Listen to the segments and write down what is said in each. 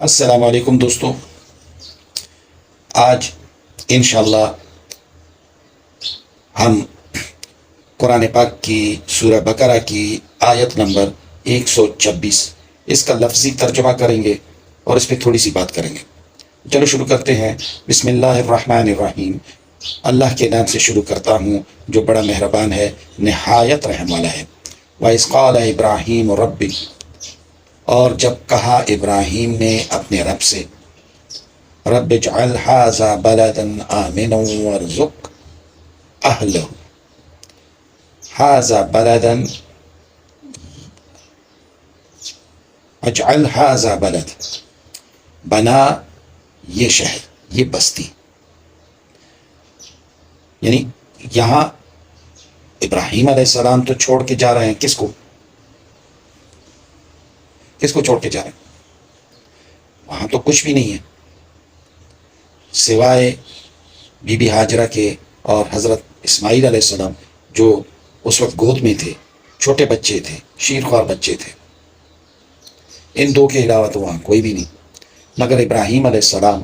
السلام علیکم دوستو، آج انشاءاللہ ہم قرآن پاک کی سورہ بقرہ کی آیت نمبر 126 اس کا لفظی ترجمہ کریں گے اور اس پہ تھوڑی سی بات کریں گے۔ چلو شروع کرتے ہیں۔ بسم اللہ الرحمن الرحیم۔ اللہ کے نام سے شروع کرتا ہوں جو بڑا مہربان ہے، نہایت رحم والا ہے۔ وَإِذْ قَالَ إِبْرَاهِيمُ رَبِّ، اور جب کہا ابراہیم نے اپنے رب سے، رب اجعل هذا بلدا آمنا وارزق اہلہ، هذا بلدا، اجعل هذا بلد، بنا یہ شہر، یہ بستی، یعنی یہاں ابراہیم علیہ السلام تو چھوڑ کے جا رہے ہیں، کس کو چھوڑ کے جا رہے ہیں؟ وہاں تو کچھ بھی نہیں ہے سوائے بی بی ہاجرہ کے اور حضرت اسماعیل علیہ السلام جو اس وقت گود میں تھے، چھوٹے بچے تھے، شیرخوار بچے تھے۔ ان دو کے علاوہ تو وہاں کوئی بھی نہیں، مگر ابراہیم علیہ السلام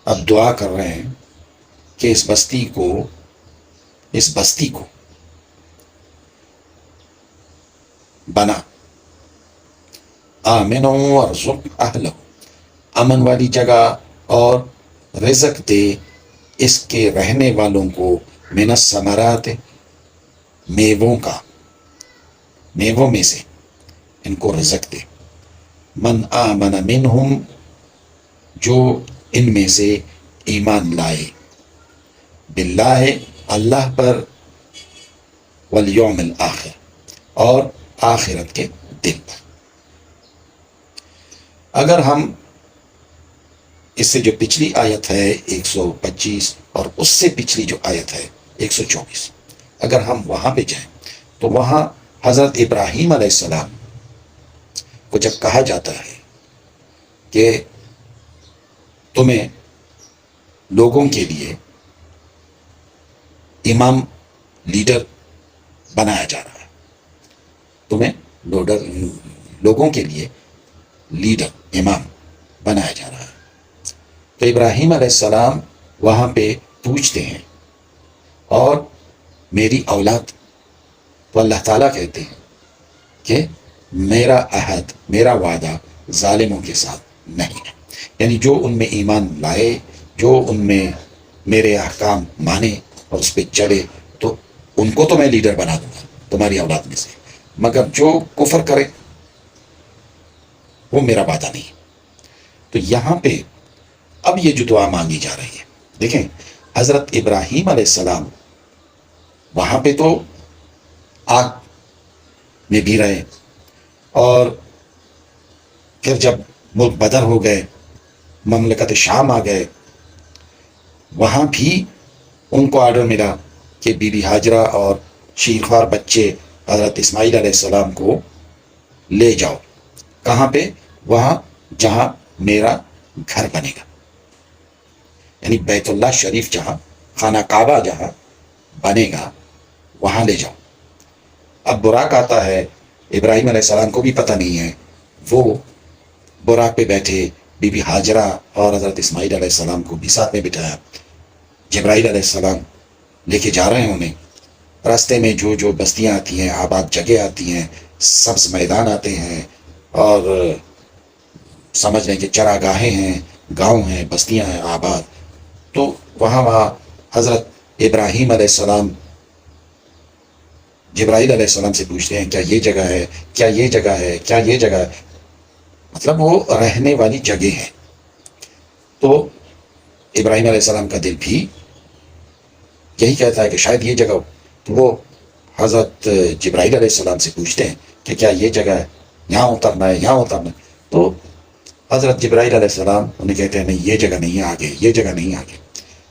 اب دعا کر رہے ہیں کہ اس بستی کو بنا، آمن وارزق اہلہ، امن والی جگہ، اور رزق دے اس کے رہنے والوں کو، من الثمرات، میووں میں سے ان کو رزق دے، من آمن منہم، جو ان میں سے ایمان لائے، باللہ، اللہ پر، والیوم الآخر، اور آخرت کے دن پر۔ اگر ہم اس سے جو پچھلی آیت ہے 125 اور اس سے پچھلی جو آیت ہے 124، اگر ہم وہاں پہ جائیں تو وہاں حضرت ابراہیم علیہ السلام کو جب کہا جاتا ہے کہ تمہیں لوگوں کے لیے امام، لیڈر بنایا جا رہا ہے، تمہیں لوگوں کے لیے لیڈر، امام بنایا جا رہا ہے، تو ابراہیم علیہ السلام وہاں پہ پوچھتے ہیں، اور میری اولاد، تو اللہ تعالیٰ کہتے ہیں کہ میرا عہد، میرا وعدہ ظالموں کے ساتھ نہیں ہے، یعنی جو ان میں ایمان لائے، جو ان میں میرے احکام مانے اور اس پہ چلے، تو ان کو تو میں لیڈر بنا دوں گا تمہاری اولاد میں سے، مگر جو کفر کرے وہ میرا وعدہ نہیں۔ تو یہاں پہ اب یہ جو دعا مانگی جا رہی ہے، دیکھیں حضرت ابراہیم علیہ السلام وہاں پہ تو آگ میں بھی رہے، اور پھر جب ملک بدر ہو گئے، مملکت شام آ گئے، وہاں بھی ان کو آرڈر ملا کہ بی بی ہاجرہ اور شیرخوار بچے حضرت اسماعیل علیہ السلام کو لے جاؤ، کہاں پہ؟ وہاں جہاں میرا گھر بنے گا، یعنی بیت اللہ شریف، جہاں خانہ کعبہ جہاں بنے گا وہاں لے جاؤ۔ اب براق آتا ہے، ابراہیم علیہ السلام کو بھی پتہ نہیں ہے، وہ براق پہ بیٹھے، بی بی ہاجرہ اور حضرت اسماعیل علیہ السلام کو بھی ساتھ میں بٹھایا، جبرائیل علیہ السلام لے کے جا رہے ہیں انہیں، راستے میں جو جو بستیاں آتی ہیں، آباد جگہ آتی ہیں، سبز میدان آتے ہیں، اور سمجھ لیں کہ چراگاہیں ہیں، گاؤں ہیں، بستیاں ہیں آباد، تو وہاں حضرت ابراہیم علیہ السلام جبرائیل علیہ السلام سے پوچھتے ہیں، کیا یہ جگہ ہے، کیا یہ جگہ ہے، کیا یہ جگہ ہے، مطلب وہ رہنے والی جگہ ہے۔ تو ابراہیم علیہ السلام کا دل بھی یہی کہتا ہے کہ شاید یہ جگہ ہو، تو وہ حضرت جبرائیل علیہ السلام سے پوچھتے ہیں کہ کیا یہ جگہ ہے، یہاں اترنا ہے، یہاں اترنا ہے، تو حضرت جبرائیل علیہ السلام انہیں کہتے ہیں نہیں، یہ جگہ نہیں ہے، آگے، یہ جگہ نہیں ہے آگے۔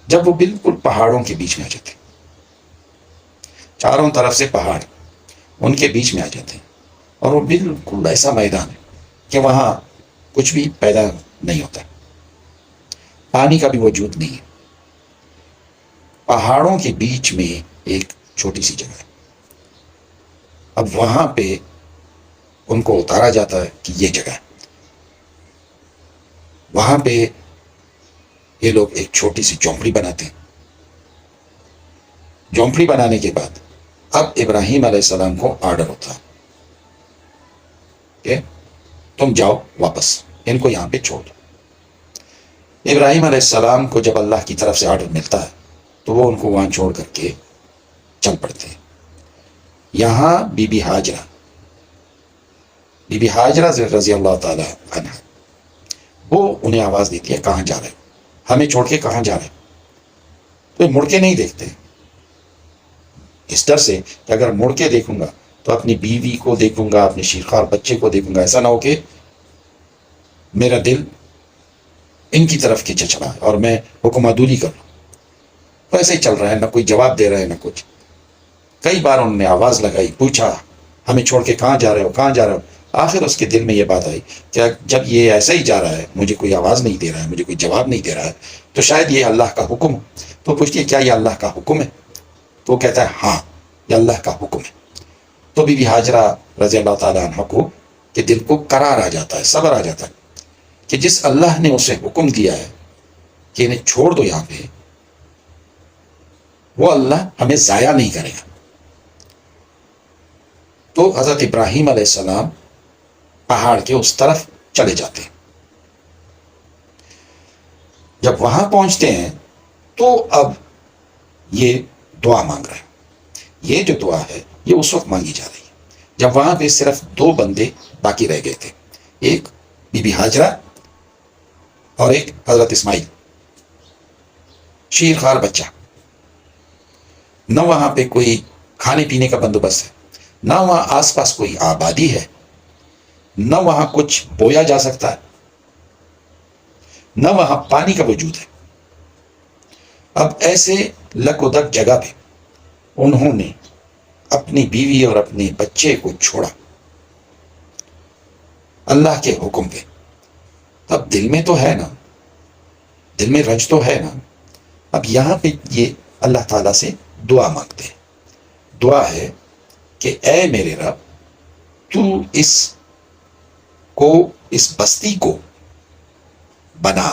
جب وہ بالکل پہاڑوں کے بیچ میں آ جاتے ہیں، چاروں طرف سے پہاڑ ان کے بیچ میں آ جاتے ہیں، اور وہ بالکل ایسا میدان ہے کہ وہاں کچھ بھی پیدا نہیں ہوتا، پانی کا بھی وجود نہیں ہے، پہاڑوں کے بیچ میں ایک چھوٹی سی جگہ ہے۔ اب وہاں پہ ان کو اتارا جاتا ہے کہ یہ جگہ ہے۔ وہاں پہ یہ لوگ ایک چھوٹی سی جھونپڑی بناتے ہیں. جھونپڑی بنانے کے بعد اب ابراہیم علیہ السلام کو آرڈر ہوتا کہ تم جاؤ واپس، ان کو یہاں پہ چھوڑ دو. ابراہیم علیہ السلام کو جب اللہ کی طرف سے آرڈر ملتا ہے تو وہ ان کو وہاں چھوڑ کر کے چل پڑتے ہیں. یہاں بی بی حاجرہ رضی اللہ تعالی عنہ وہ انہیں آواز دیتی ہے کہاں جا رہے ہو، ہمیں چھوڑ کے کہاں جا رہے ہو. تو مڑ کے نہیں دیکھتے اس ڈر سے کہ اگر مڑ کے دیکھوں گا تو اپنی بیوی کو دیکھوں گا، اپنے شیرخوار بچے کو دیکھوں گا، ایسا نہ ہو کہ میرا دل ان کی طرف کھینچا چلا اور میں حکم عدولی کر لوں. تو ایسے ہی چل رہا ہے، نہ کوئی جواب دے رہا ہے نہ کچھ. کئی بار انہوں نے آواز لگائی، پوچھا ہمیں چھوڑ کے کہاں جا رہے ہو، کہاں جا رہے ہو. آخر اس کے دل میں یہ بات آئی کہ جب یہ ایسا ہی جا رہا ہے، مجھے کوئی آواز نہیں دے رہا ہے، مجھے کوئی جواب نہیں دے رہا ہے، تو شاید یہ اللہ کا حکم ہو. تو پوچھتی ہے کیا یہ اللہ کا حکم ہے؟ تو وہ کہتا ہے ہاں یہ اللہ کا حکم ہے. تو بی بی حاجرہ رضی اللہ تعالیٰ عنہ کو کہ دل کو قرار آ جاتا ہے، صبر آ جاتا ہے کہ جس اللہ نے اسے حکم دیا ہے کہ انہیں چھوڑ دو یہاں پہ، وہ اللہ ہمیں ضائع نہیں کرے گا. تو حضرت ابراہیم علیہ السلام پہاڑ کے اس طرف چلے جاتے ہیں. جب وہاں پہنچتے ہیں تو اب یہ دعا مانگ رہے ہیں. یہ جو دعا ہے یہ اس وقت مانگی جا رہی ہے جب وہاں پہ صرف 2 بندے باقی رہ گئے تھے، ایک بی بی حاجرہ اور ایک حضرت اسماعیل، شیرخوار بچہ. نہ وہاں پہ کوئی کھانے پینے کا بندوبست ہے، نہ وہاں آس پاس کوئی آبادی ہے، نہ وہاں کچھ بویا جا سکتا ہے، نہ وہاں پانی کا وجود ہے. اب ایسے لک و دک جگہ پہ انہوں نے اپنی بیوی اور اپنے بچے کو چھوڑا اللہ کے حکم پہ. اب دل میں تو ہے نا، دل میں رنج تو ہے نا. اب یہاں پہ یہ اللہ تعالیٰ سے دعا مانگتے ہیں. دعا ہے کہ اے میرے رب تو اس بستی کو بنا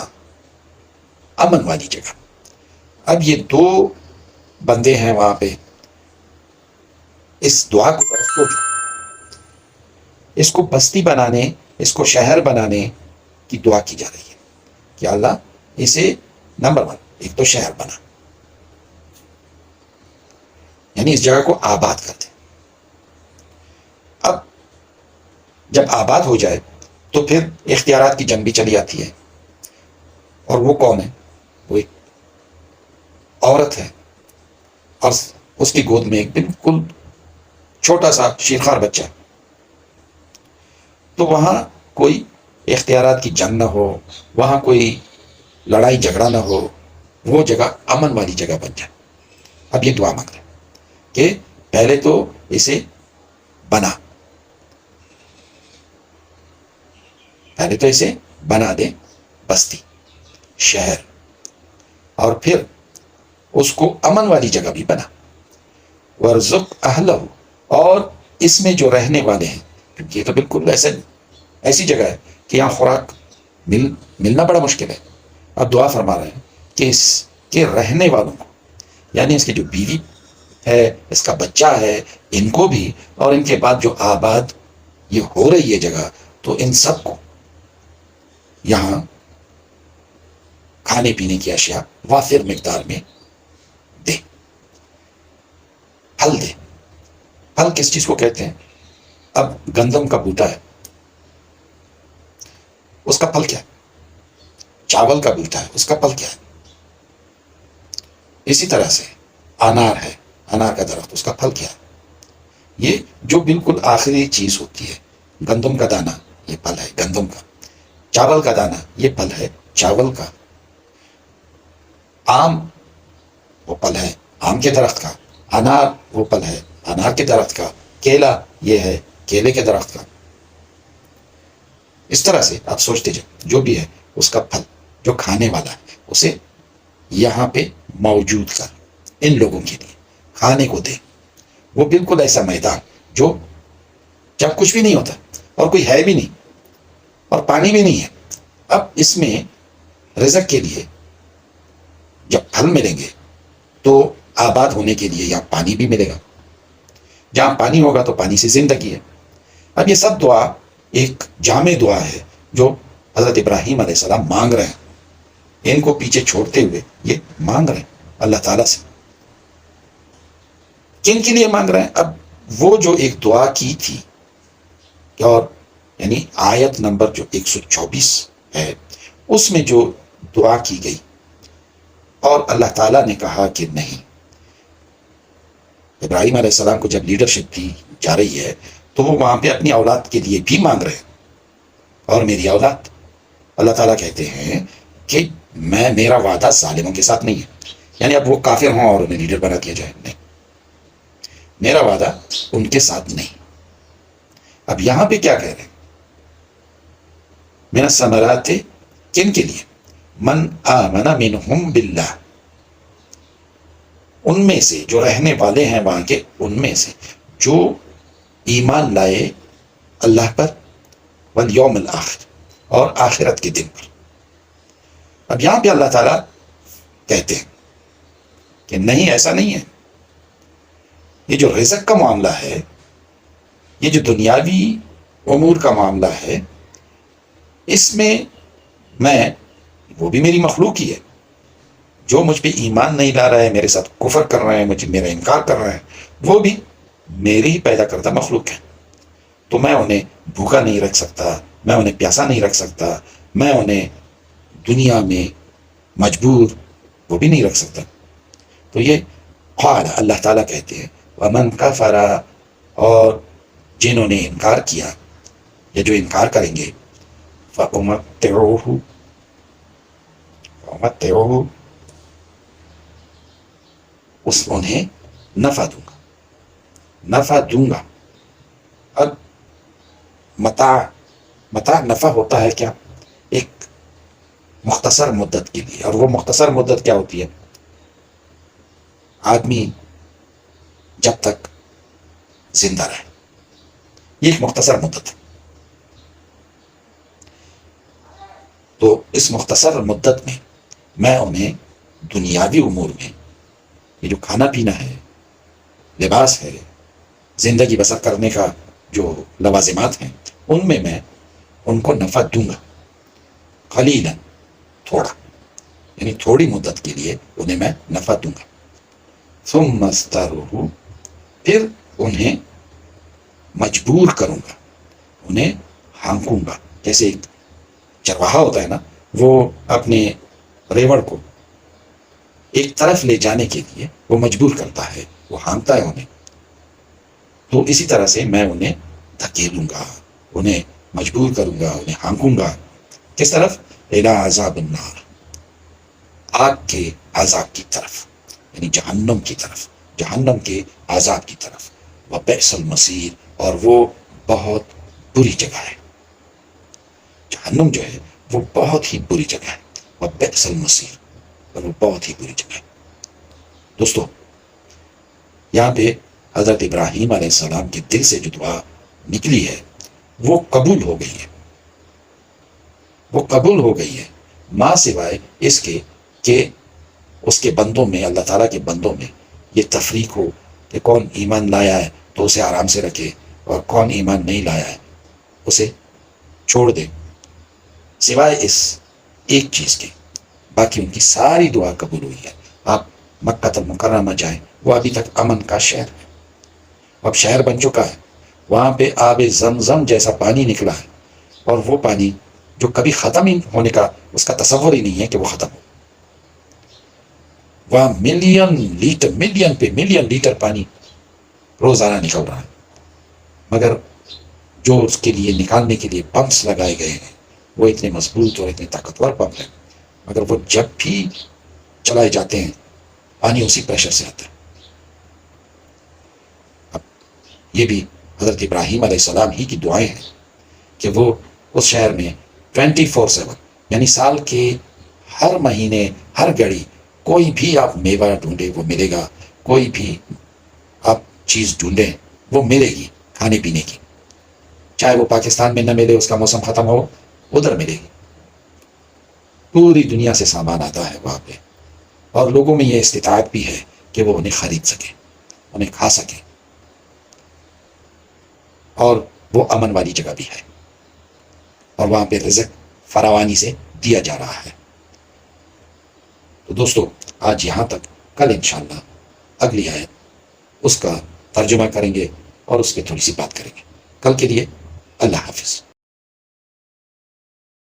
امن والی جگہ. اب یہ 2 بندے ہیں وہاں پہ، اس دعا کو سوچو، اس کو بستی بنانے، اس کو شہر بنانے کی دعا کی جا رہی ہے کہ اللہ اسے نمبر 1 ایک تو شہر بنا، یعنی اس جگہ کو آباد کر دے. اب جب آباد ہو جائے تو پھر اختیارات کی جنگ بھی چلی آتی ہے. اور وہ کون ہے؟ وہ ایک عورت ہے اور اس کی گود میں ایک بالکل چھوٹا سا شیرخوار بچہ. تو وہاں کوئی اختیارات کی جنگ نہ ہو، وہاں کوئی لڑائی جھگڑا نہ ہو، وہ جگہ امن والی جگہ بن جائے. اب یہ دعا مانگ رہے کہ پہلے تو اسے بنا، پہلے تو اسے بنا دے بستی، شہر، اور پھر اس کو امن والی جگہ بھی بنا. ورزق اہلہ، اور اس میں جو رہنے والے ہیں، کیونکہ یہ تو بالکل ایسی جگہ ہے کہ یہاں خوراک ملنا بڑا مشکل ہے. اب دعا فرما رہے ہیں کہ اس کے رہنے والوں کو، یعنی اس کی جو بیوی ہے، اس کا بچہ ہے، ان کو بھی، اور ان کے بعد جو آباد یہ ہو رہی ہے جگہ، تو ان سب کو یہاں کھانے پینے کی اشیاء وافر مقدار میں دے. پھل دے. پھل کس چیز کو کہتے ہیں؟ اب گندم کا بوٹا ہے، اس کا پھل کیا ہے؟ چاول کا بوٹا ہے، اس کا پھل کیا ہے؟ اسی طرح سے انار ہے، انار کا درخت، اس کا پھل کیا ہے؟ یہ جو بالکل آخری چیز ہوتی ہے. گندم کا دانہ یہ پھل ہے گندم کا، چاول کا دانہ یہ پھل ہے چاول کا، آم وہ پھل ہے آم کے درخت کا، انار وہ پھل ہے انار کے درخت کا، کیلا یہ ہے کیلے کے درخت کا. اس طرح سے آپ سوچتے جائیں جو بھی ہے اس کا پھل جو کھانے والا ہے اسے یہاں پہ موجود کر، ان لوگوں کے لیے کھانے کو دے. وہ بالکل ایسا میدان جو جب کچھ بھی نہیں ہوتا اور کوئی ہے بھی نہیں اور پانی بھی نہیں ہے. اب اس میں رزق کے لیے جب پھل ملیں گے تو آباد ہونے کے لیے یہاں پانی بھی ملے گا. جہاں پانی ہوگا تو پانی سے زندگی ہے. اب یہ سب دعا ایک جامع دعا ہے جو حضرت ابراہیم علیہ السلام مانگ رہے ہیں. ان کو پیچھے چھوڑتے ہوئے یہ مانگ رہے ہیں اللہ تعالیٰ سے. کن کے لیے مانگ رہے ہیں؟ اب وہ جو ایک دعا کی تھی اور یعنی آیت نمبر جو 124 ہے اس میں جو دعا کی گئی اور اللہ تعالیٰ نے کہا کہ نہیں، ابراہیم علیہ السلام کو جب لیڈرشپ دی جا رہی ہے تو وہ وہاں پہ اپنی اولاد کے لیے بھی مانگ رہے ہیں. اور میری اولاد، اللہ تعالیٰ کہتے ہیں کہ میرا وعدہ ظالموں کے ساتھ نہیں ہے، یعنی اب وہ کافر ہوں اور انہیں لیڈر بنا دیا جائے، نہیں، میرا وعدہ ان کے ساتھ نہیں. اب یہاں پہ کیا کہہ رہے ہیں؟ من الثمرات، کن کے لیے؟ من آمن منہم باللہ، ان میں سے جو رہنے والے ہیں وہاں کے، ان میں سے جو ایمان لائے اللہ پر، والیوم الآخر، اور آخرت کے دن پر. اب یہاں پہ اللہ تعالیٰ کہتے ہیں کہ نہیں، ایسا نہیں ہے. یہ جو رزق کا معاملہ ہے، یہ جو دنیاوی امور کا معاملہ ہے، اس میں وہ بھی میری مخلوق ہی ہے. جو مجھ پہ ایمان نہیں لا رہا ہے، میرے ساتھ کفر کر رہے ہیں، میرا انکار کر رہے ہیں، وہ بھی میری ہی پیدا کردہ مخلوق ہے. تو میں انہیں بھوکا نہیں رکھ سکتا، میں انہیں پیاسا نہیں رکھ سکتا، میں انہیں دنیا میں مجبور وہ بھی نہیں رکھ سکتا. تو یہ قال، اللہ تعالیٰ کہتے ہیں ومن کفر، اور جنہوں نے انکار کیا یا جو انکار کریں گے، فأمتعوه، انہیں نفع دوں گا. اب متاع نفع ہوتا ہے کیا؟ ایک مختصر مدت کے لیے. اور وہ مختصر مدت کیا ہوتی ہے؟ آدمی جب تک زندہ رہے، یہ ایک مختصر مدت ہے. تو اس مختصر مدت میں میں انہیں دنیاوی امور میں، یہ جو کھانا پینا ہے، لباس ہے، زندگی بسر کرنے کا جو لوازمات ہیں، ان میں ان کو نفع دوں گا. قلیلا، تھوڑا، یعنی تھوڑی مدت کے لیے انہیں میں نفع دوں گا. ثم استرہ، پھر انہیں مجبور کروں گا، انہیں ہانکوں گا. جیسے ایک چرواہا ہوتا ہے نا، وہ اپنے ریوڑ کو ایک طرف لے جانے کے لیے وہ مجبور کرتا ہے، وہ ہانکتا ہے انہیں. تو اسی طرح سے میں انہیں دھکیلوں گا، انہیں مجبور کروں گا، انہیں ہانکوں گا. کس طرف؟ الی عذاب النار، آگ کے عذاب کی طرف، یعنی جہنم کی طرف، جہنم کے عذاب کی طرف. وبئس المصیر، اور وہ بہت بری جگہ ہے. جہنم جو ہے وہ بہت ہی بری جگہ ہے. وبئس المصیر، اور وہ بہت ہی بری جگہ ہے. دوستو، یہاں پہ حضرت ابراہیم علیہ السلام کے دل سے جو دعا نکلی ہے وہ قبول ہو گئی ہے، وہ قبول ہو گئی ہے، ماں سوائے اس کے کہ اس کے بندوں میں، اللہ تعالیٰ کے بندوں میں یہ تفریق ہو کہ کون ایمان لایا ہے تو اسے آرام سے رکھے، اور کون ایمان نہیں لایا ہے اسے چھوڑ دے. سوائے اس ایک چیز کے باقی ان کی ساری دعا قبول ہوئی ہے. آپ مکہ المکرمہ جائیں، وہ ابھی تک امن کا شہر ہے، اب شہر بن چکا ہے. وہاں پہ آب زمزم جیسا پانی نکلا ہے، اور وہ پانی جو کبھی ختم ہی ہونے کا اس کا تصور ہی نہیں ہے کہ وہ ختم ہو. وہاں ملین پہ ملین لیٹر پانی روزانہ نکل رہا ہے، مگر جو اس کے لیے نکالنے کے لیے پمپس لگائے گئے ہیں وہ اتنے مضبوط اور اتنے طاقتور پمپ ہیں، مگر وہ جب بھی چلائے جاتے ہیں پانی اسی پریشر سے آتا ہے. اب یہ بھی حضرت ابراہیم علیہ السلام ہی کی دعائیں ہیں کہ وہ اس شہر میں 24/7، یعنی سال کے ہر مہینے، ہر گھڑی کوئی بھی آپ میوہ ڈھونڈے وہ ملے گا، کوئی بھی آپ چیز ڈھونڈیں وہ ملے گی کھانے پینے کی. چاہے وہ پاکستان میں نہ ملے، اس کا موسم ختم ہو، ادھر ملے گی. پوری دنیا سے سامان آتا ہے وہاں پہ، اور لوگوں میں یہ استطاعت بھی ہے کہ وہ انہیں خرید سکیں، انہیں کھا سکیں، اور وہ امن والی جگہ بھی ہے، اور وہاں پہ رزق فراوانی سے دیا جا رہا ہے۔ تو دوستو آج یہاں تک، کل انشاءاللہ اگلی آیت اس کا ترجمہ کریں گے اور اس پہ تھوڑی سی بات کریں گے۔ کل کے لیے اللہ حافظ۔